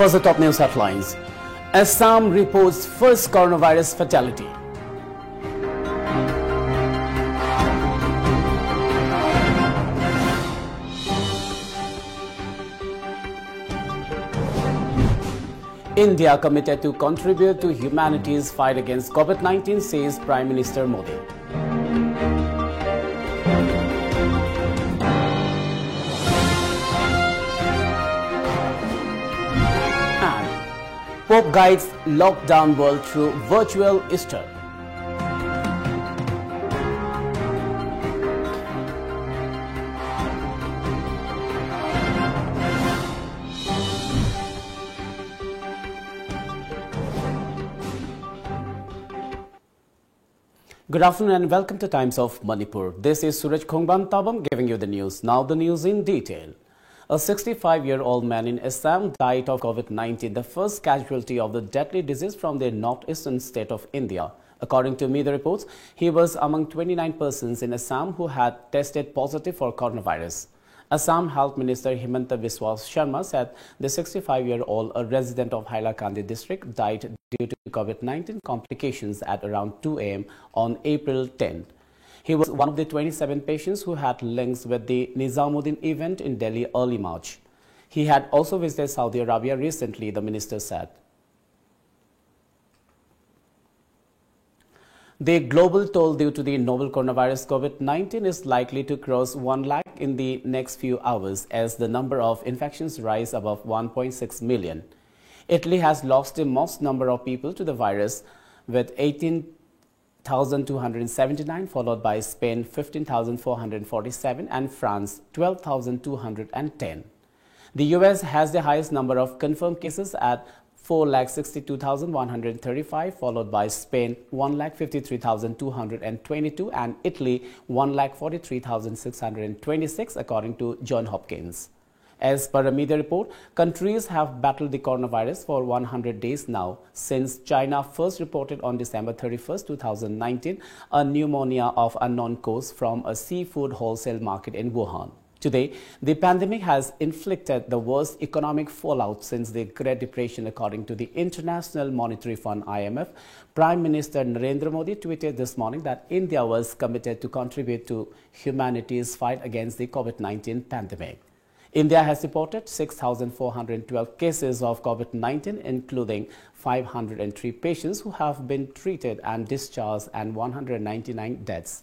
First, the top news headlines. Assam reports first coronavirus fatality. India committed to contribute to humanity's fight against COVID-19, says Prime Minister Modi. Pope guides lockdown world through virtual Easter. Good afternoon and welcome to Times of Manipur. This is Suraj Khongban Tabam giving you the news. Now the news in detail. A 65-year-old man in Assam died of COVID-19, the first casualty of the deadly disease from the northeastern state of India. According to media reports, he was among 29 persons in Assam who had tested positive for coronavirus. Assam Health Minister Himanta Biswa Sharma said the 65-year-old, a resident of Hailakandi district, died due to COVID-19 complications at around 2 a.m. on April 10th. He was one of the 27 patients who had links with the Nizamuddin event in Delhi early March. He had also visited Saudi Arabia recently, the minister said. The global toll due to the novel coronavirus COVID-19 is likely to cross 1 lakh in the next few hours as the number of infections rise above 1.6 million. Italy has lost the most number of people to the virus with 18,279, followed by Spain 15,447 and France 12,210. The US has the highest number of confirmed cases at 4,62,135, followed by Spain 1,53,222 and Italy 1,43,626 according to Johns Hopkins. As per a media report, countries have battled the coronavirus for 100 days now since China first reported on December 31, 2019, a pneumonia of unknown cause from a seafood wholesale market in Wuhan. Today, the pandemic has inflicted the worst economic fallout since the Great Depression, according to the International Monetary Fund (IMF). Prime Minister Narendra Modi tweeted this morning that India was committed to contribute to humanity's fight against the COVID-19 pandemic. India has reported 6,412 cases of COVID-19, including 503 patients who have been treated and discharged and 199 deaths.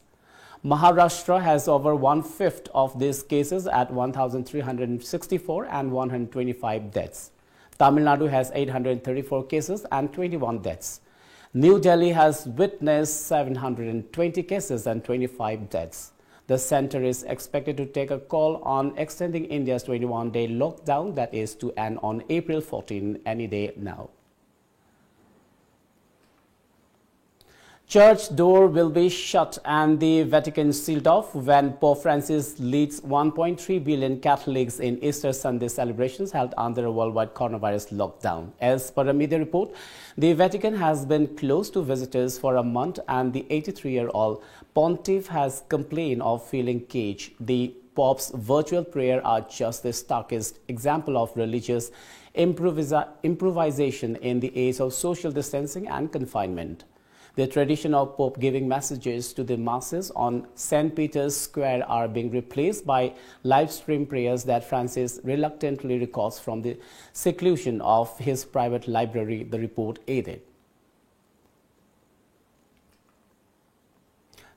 Maharashtra has over 1/5 of these cases at 1,364 and 125 deaths. Tamil Nadu has 834 cases and 21 deaths. New Delhi has witnessed 720 cases and 25 deaths. The centre is expected to take a call on extending India's 21-day lockdown, that is to end on April 14 any day now. Church door will be shut and the Vatican sealed off when Pope Francis leads 1.3 billion Catholics in Easter Sunday celebrations held under a worldwide coronavirus lockdown. As per a media report, the Vatican has been closed to visitors for a month and the 83-year-old pontiff has complained of feeling caged. The Pope's virtual prayer are just the starkest example of religious improvisation in the age of social distancing and confinement. The tradition of Pope giving messages to the masses on St. Peter's Square are being replaced by live stream prayers that Francis reluctantly records from the seclusion of his private library, the report added.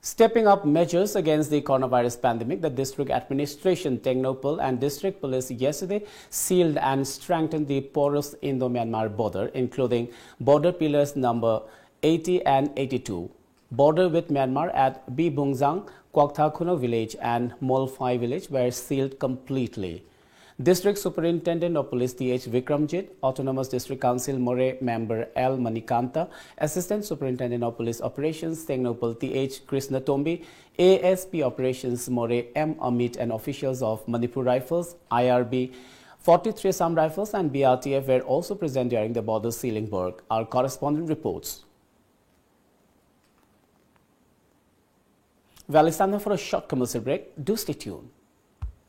Stepping up measures against the coronavirus pandemic, the district administration, Tengnoupal and district police yesterday sealed and strengthened the porous Indo-Myanmar border, including border pillars number 80 and 82. Border with Myanmar at Bibungzang, Kwakthakuno village and Molphai village were sealed completely. District Superintendent of Police T.H. Vikramjit, Autonomous District Council More member L. Manikanta, Assistant Superintendent of Police Operations Tengnoupal T.H. Krishna Tombi, ASP Operations More M. Amit and officials of Manipur Rifles, IRB, 43 Assam Rifles and BRTF were also present during the border sealing work. Our correspondent reports. Well, it's time now for a short commercial break. Do stay tuned.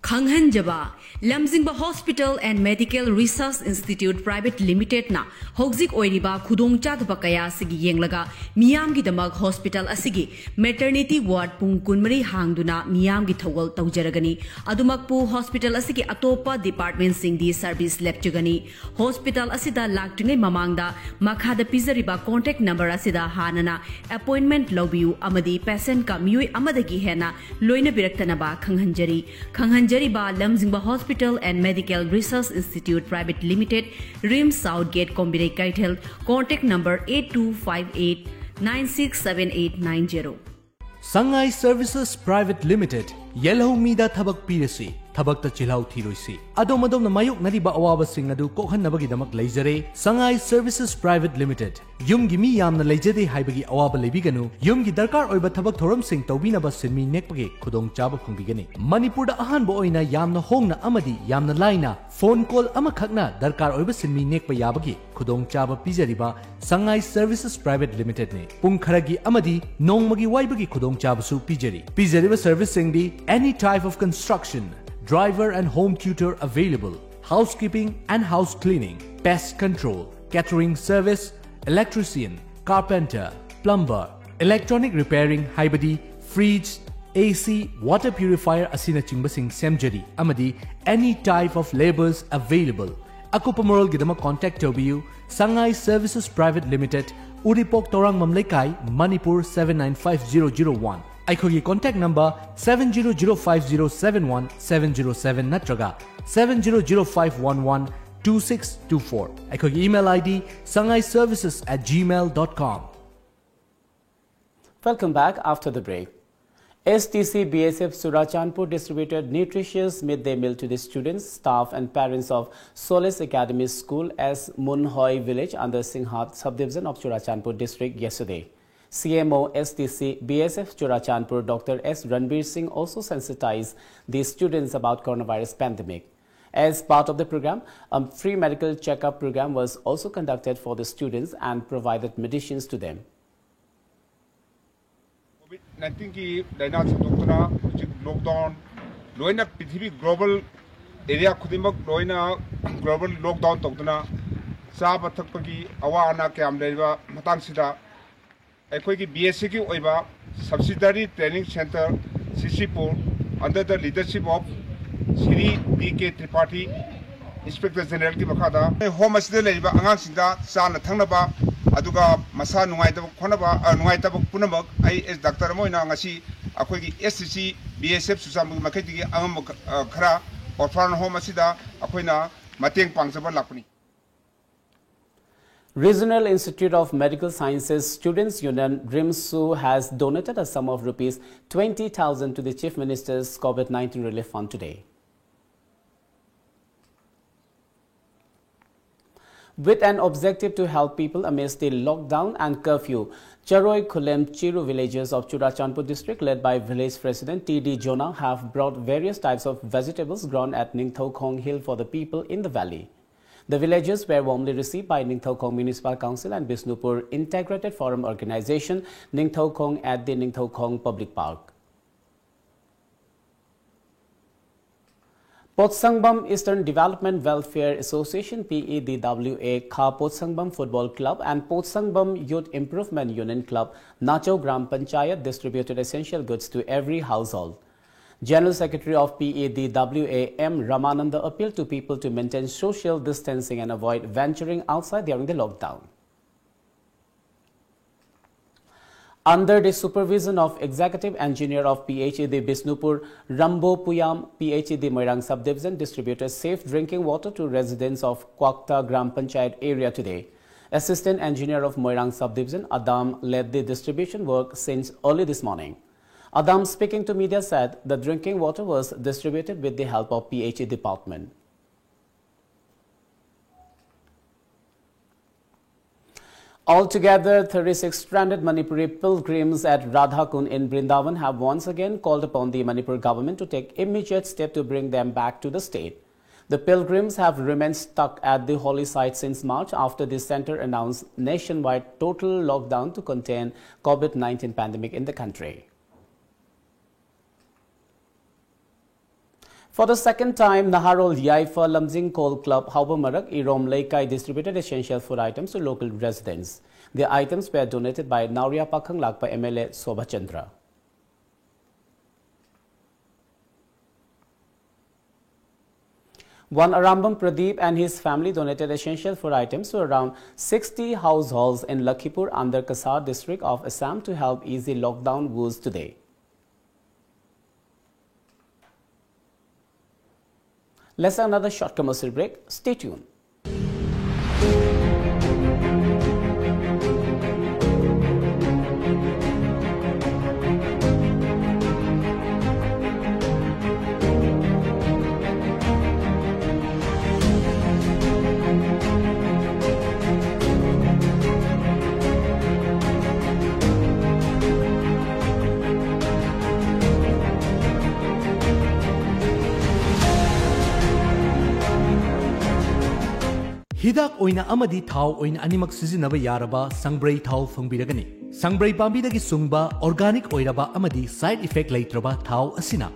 Khanghanjaba, Lamjingba Hospital and Medical Research Institute Private Limited na Hogzik Oiriba Khudong Chadba Kaya Sigi Yenglaga, Miyamgi Damag Hospital Asigi, Maternity Ward Pung Kunmari Hangduna, Miyamgi Tawal Taujaragani, Adumakpu Hospital Asigi Atopa Department Singdi Service Lepchugani, Hospital Asida Laktune Mamangda, Makhada Pizariba contact number Asida Hanana, appointment Lobiu Amadi Peasant Kamui Amadagi Hena, Loina Biraktanaba, Khanghanjari. Jariba Lamjingba Hospital and Medical Research Institute Private Limited, Rim Southgate Kombinate Kaitel, contact number 8258 967890. Sangai Services Private Limited, Yellow Mida Tabak Pirasi, Tabakta Chilau Tirosi. Adomadom na mayuk nariba awaba singadu kokhan nabagi damak laizare, Sangai Services Private Limited. Yum gimi yam na laizade haibagi awaba lebiganu, Yum gi darkar oiba tabak thoram sing taubina ba sinmi nekpage khudong chaba phungbigani. Manipurda ahan bo oina yamna hongna amadi yamna laina, phone call amakhakna darkar oiba sinmi nekpa yabagi khudong chaba pijariba Sangai Services Private Limited ne. Pung kharagi amadi nongmagi waibagi khudong chaba su pijari. Pijariba service singdi any type of construction, driver and home tutor available, housekeeping and house cleaning, pest control, catering service, electrician, carpenter, plumber, electronic repairing, haibadi, fridge, AC, water purifier asina chimbasing semjari, amadi, any type of labors available. Akupamoral gidama contact tobiyu, Sangai Services Private Limited, Uripok Torang Mamlekai, Manipur 795001. Aikogi contact number 7005071707 natraga 7005112624. Aikogi email ID sangaiservices@gmail.com. Welcome back after the break. STC BSF Surachandpur distributed nutritious midday meal to the students, staff and parents of Solace Academy School as Munhoi village under Singhat subdivision of Surachandpur district yesterday. CMO STC BSF Surachandpur Dr. S. Ranbir Singh also sensitized the students about coronavirus pandemic. As part of the program, a free medical checkup program was also conducted for the students and provided medicines to them. COVID-19 की लाइना संदोक्तना lockdown लोइना पृथ्वी global area खुदिमक लोइना global lockdown तोक्तना चाब थकपगी अवाना क्याम लेबा मतंगसिदा अखोई BSC की ओइबा सब्सिडरी ट्रेनिंग सेंटर सिसिपुर under the leadership of Shri DK Tripathi inspector general की मखादा होम असिदा लेबा अंगांसिदा चाना थंगनबा अदुगा मसा नुंगाइतब खोनबा नुंगाइतब पुनमक आई एस डॉक्टर मोइना ngasi अखोई STC BSF सुसाम मखैदिगी अंगम खरा ऑर्फन होम असिदा अखोइना मतेंग पांगजबा लापनी. Regional Institute of Medical Sciences Students Union RIMSU has donated a sum of rupees 20,000 to the Chief Minister's COVID-19 Relief Fund today. With an objective to help people amidst the lockdown and curfew, Charoi Khulem Chiru villages of Surachandpur district led by village president T.D. Jonah have brought various types of vegetables grown at Ningthaukhong Hill for the people in the valley. The villagers were warmly received by Ningthaukhong Municipal Council and Bisnupur Integrated Forum Organization, Ningthaukhong at the Ningthaukhong Public Park. Potsangbam Eastern Development Welfare Association PEDWA Kha Potsangbam Football Club and Potsangbam Youth Improvement Union Club Nacho Gram Panchayat distributed essential goods to every household. General Secretary of PEDWA M. Ramananda appealed to people to maintain social distancing and avoid venturing outside during the lockdown. Under the supervision of Executive Engineer of PHED Bisnupur, Rambo Puyam, PHED Moirang Subdivision distributed safe drinking water to residents of Kwakta Gram Panchayat area today. Assistant Engineer of Moirang Subdivision, Adam, led the distribution work since early this morning. Adam, speaking to media, said the drinking water was distributed with the help of PHE department. Altogether, 36 stranded Manipuri pilgrims at Radhakund in Brindavan have once again called upon the Manipur government to take immediate steps to bring them back to the state. The pilgrims have remained stuck at the holy site since March after the center announced nationwide total lockdown to contain COVID-19 pandemic in the country. For the second time, Naharol Yaifa Lamjing Coal Club Haubamarak Irom Leikai distributed essential food items to local residents. The items were donated by Nauria Pakhang Lakpa MLA Sobha Chandra. One Arambam Pradeep and his family donated essential food items to around 60 households in Lakhipur under Kasar district of Assam to help ease the lockdown woes today. Let's have another short commercial break. Stay tuned. Hidak oina amadi thau oina animak sizinaba yaraba sangbrai thau fangbiragani. Sangbrai pambidagi sungba organic oiraba amadi side effect leitraba thau asina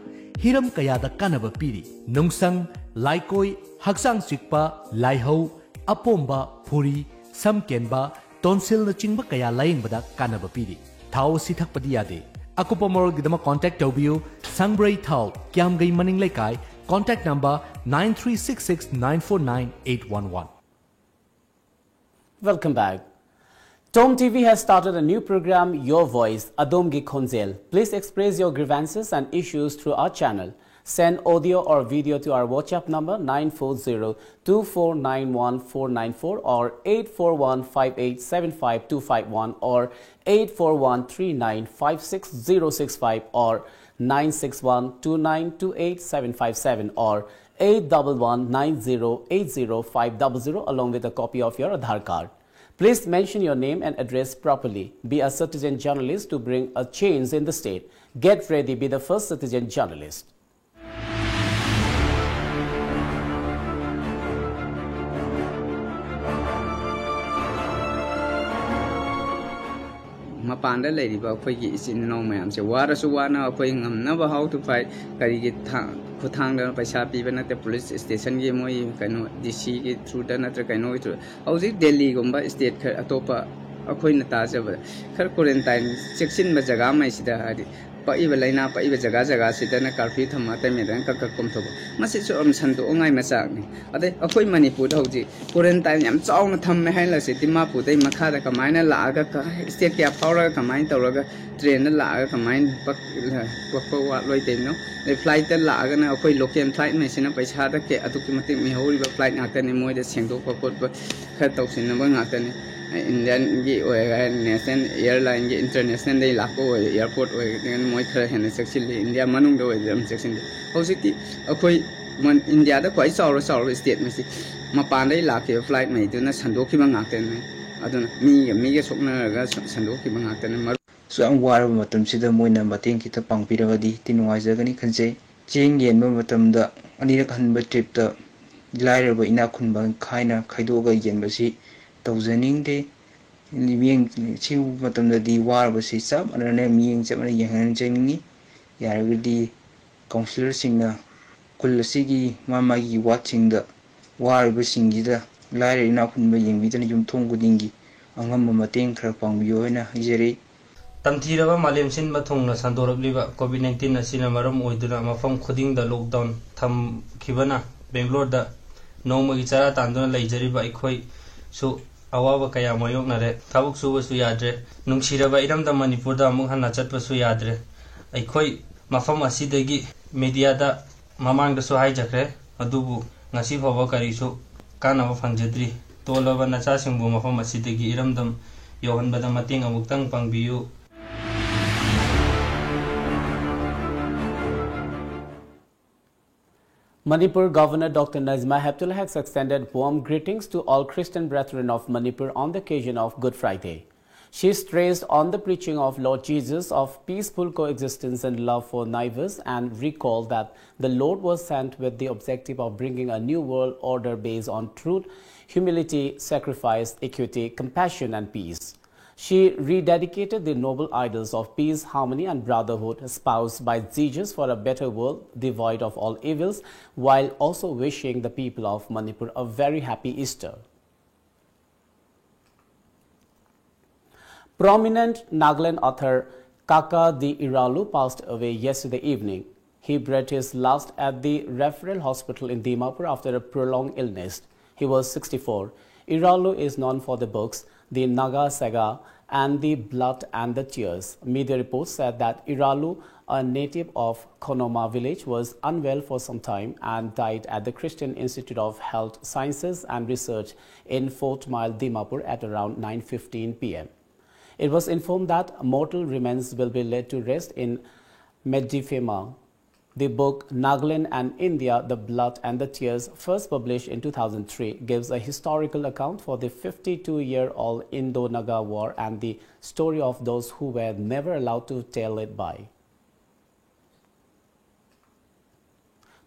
hiram kayada kanaba piri. Nungsang, laikoi, haksang chikpa, laihau, apomba, phuri, samkenba, tonsil na chingba kaya layingbada kanaba piri. Thau si thakpadi yade. Akupa morol gidama contact taubiyo Sangbrai thau kyamgai maning laikai. Contact number 9366949811. Welcome back. Tom TV has started a new program, Your Voice, Adomgi Khonzel. Please express your grievances and issues through our channel. Send audio or video to our WhatsApp number 940-2491-494 or 841-5875251 or 841-3956-065 or 961-2928-757 or 811-90-80500 along with a copy of your Aadhaar card. Please mention your name and address properly. Be a citizen journalist to bring a change in the state. Get ready, be the first citizen journalist. Mapanda lady ba khoi isin no mayam se wara su wana khoi ngamna how to fight kari gi khutang da paisa pi bana te police station gi moi kano dc gi through da natra kano itu hauji delhi gumba state khar atopa akhoi na ta jaba khar quarantine section ba jaga mai sida hari pa iba laina pa iba jaga sida na curfew thama ta me dan ka kom thoba masi su am san to ngai ma sak ni ade akhoi manipur hauji quarantine yam chaw na tham me hai la se tima pu dai makha da kamaina la ga ka state kya phawra kamain tawra train la ga kamain pak wa loi te no le flight la ga na akhoi local flight me sina paisa da ke atu ki mati mi hori ba flight ngak ta ni moi da seng do ko ba kha taw sin na ba ngak ta ni Indian gi national airline gi international dai lako airport ngan moi khara hen section India manung do jam section hositi akhoi man India da khoi saw state me si mapan dai lake flight mai tu na sandok ki bangak ten aduna mi ge sokna ga sandok ki bangak ten so ang war matam sida moina mateng kita pangpiragadi tinuai jagani khanje ching yen matam da ani rak han ba trip ta laira ba ina khun ba khaina khaido ga yen ba si tawzaning de mieng chi matam da di war ba si sab anane mieng chap na yang chengni yaragdi counselor singna kullasigi mama gi watching da war ba singi da laira ina khun ba yeng bi tan yum thong gudingi angam mateng khara pangbiyo na jere Tamthiraba malem sin mathungna sandorabliba COVID-19 asina maram oiduna mafam khuding da lockdown tham khibana Bangalore da noma gi chara tanduna leijariba ikhoi su awaba kaya mayok nare thabuk suba su yadre nungsiraba iram da Manipur da amuk hanna chatpa su yadre ikhoi mafam asidagi media da mamang da su hai jakre adubu ngasi phawa kari su kana wa fangjadri tolaba nacha singbu mafam asidagi iram dam yohan bada mating amuktang pangbiyu. Manipur Governor Dr. Nazma Heptullah has extended warm greetings to all Christian brethren of Manipur on the occasion of Good Friday. She stressed on the preaching of Lord Jesus of peaceful coexistence and love for neighbors and recalled that the Lord was sent with the objective of bringing a new world order based on truth, humility, sacrifice, equity, compassion and peace. She rededicated the noble ideals of peace, harmony and brotherhood espoused by Jesus for a better world devoid of all evils, while also wishing the people of Manipur a very happy Easter. Prominent Nagaland author Kaka D. Iralu passed away yesterday evening. He breathed his last at the referral hospital in Dimapur after a prolonged illness. He was 64. Iralu is known for the books The Naga Saga and The Blood and the Tears. Media reports said that Iralu, a native of Konoma village, was unwell for some time and died at the Christian Institute of Health Sciences and Research in Fort Mile, Dimapur at around 9:15 p.m. It was informed that mortal remains will be laid to rest in Medifema. The book Nagaland and India, The Blood and the Tears, first published in 2003, gives a historical account for the 52-year-old Indo-Naga War and the story of those who were never allowed to tell it by.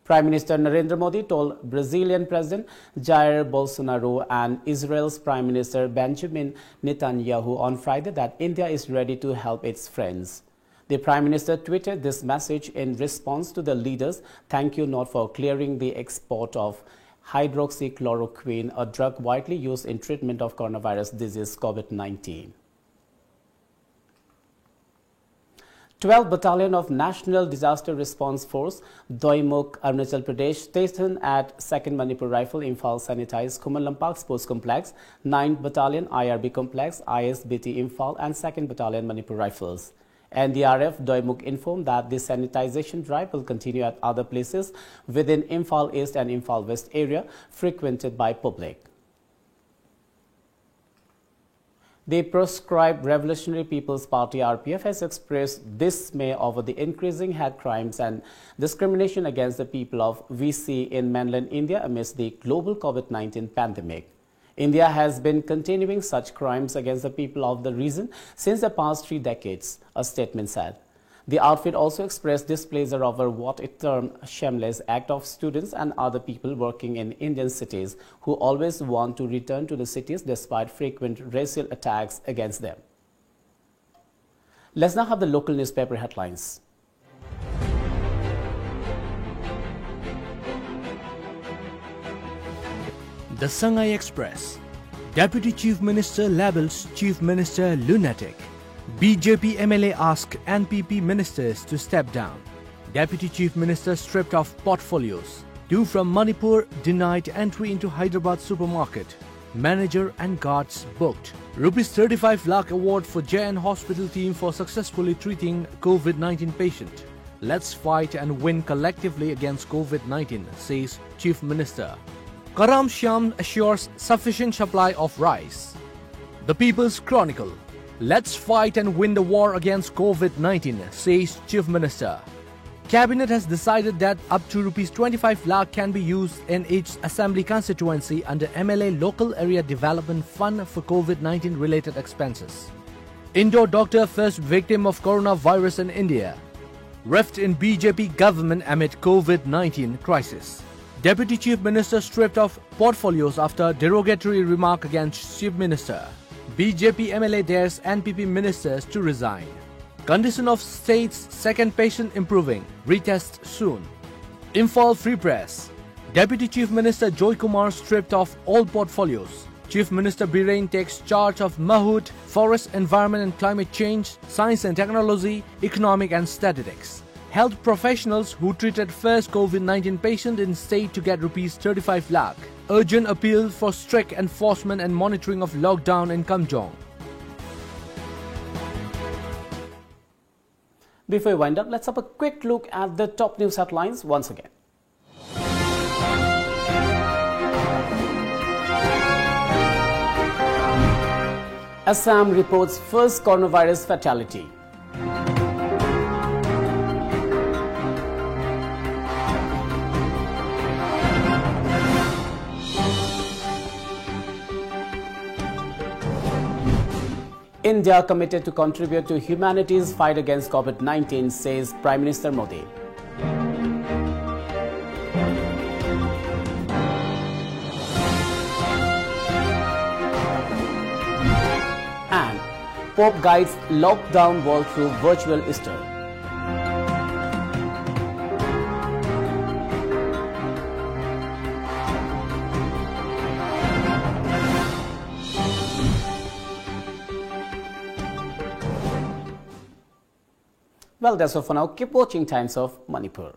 Prime Minister Narendra Modi told Brazilian President Jair Bolsonaro and Israel's Prime Minister Benjamin Netanyahu on Friday that India is ready to help its friends. The Prime Minister tweeted this message in response to the leaders' thank you note for clearing the export of hydroxychloroquine, a drug widely used in treatment of coronavirus disease COVID-19. 12th Battalion of National Disaster Response Force, Doimuk, Arunachal Pradesh, stationed at 2nd Manipur Rifle, Imphal sanitized Kuman Lampak Sports Complex, 9th Battalion IRB Complex, ISBT Imphal and 2nd Battalion Manipur Rifles. NDRF Doimuk informed that the sanitization drive will continue at other places within Imphal East and Imphal West area frequented by public. The proscribed Revolutionary People's Party RPF has expressed dismay over the increasing hate crimes and discrimination against the people of VC in mainland India amidst the global COVID-19 pandemic. India has been continuing such crimes against the people of the region since the past 3 decades, a statement said. The outfit also expressed displeasure over what it termed shameless act of students and other people working in Indian cities who always want to return to the cities despite frequent racial attacks against them. Let's now have the local newspaper headlines. The Sangai Express. Deputy Chief Minister labels Chief Minister lunatic. BJP MLA ask NPP ministers to step down. Deputy Chief Minister stripped of portfolios. 2 from Manipur denied entry into Hyderabad supermarket. Manager and guards booked. Rupees 35 lakh award for JN Hospital team for successfully treating COVID-19 patient. Let's fight and win collectively against COVID-19, says Chief Minister. Karam Shyam assures sufficient supply of rice. The People's Chronicle. Let's fight and win the war against COVID-19, says Chief Minister. Cabinet has decided that up to Rs 25 lakh can be used in each assembly constituency under MLA Local Area Development Fund for COVID-19 related expenses. Indore doctor first victim of coronavirus in India. Rift in BJP government amid COVID-19 crisis. Deputy Chief Minister stripped of portfolios after derogatory remark against Chief Minister. BJP MLA dares NPP ministers to resign. Condition of state's second patient improving. Retest soon. Imphal Free Press. Deputy Chief Minister Joy Kumar stripped of all portfolios. Chief Minister Biren takes charge of Mahood, Forest, Environment and Climate Change, Science and Technology, Economic and Statistics. Health professionals who treated first COVID-19 patient in state to get Rs 35 lakh. Urgent appeal for strict enforcement and monitoring of lockdown in Kamjong. Before we wind up, let's have a quick look at the top news headlines once again. Assam reports first coronavirus fatality. India committed to contribute to humanity's fight against COVID-19, says Prime Minister Modi. And Pope guides lockdown world through virtual Easter. Well, that's all for now. Keep watching Times of Manipur.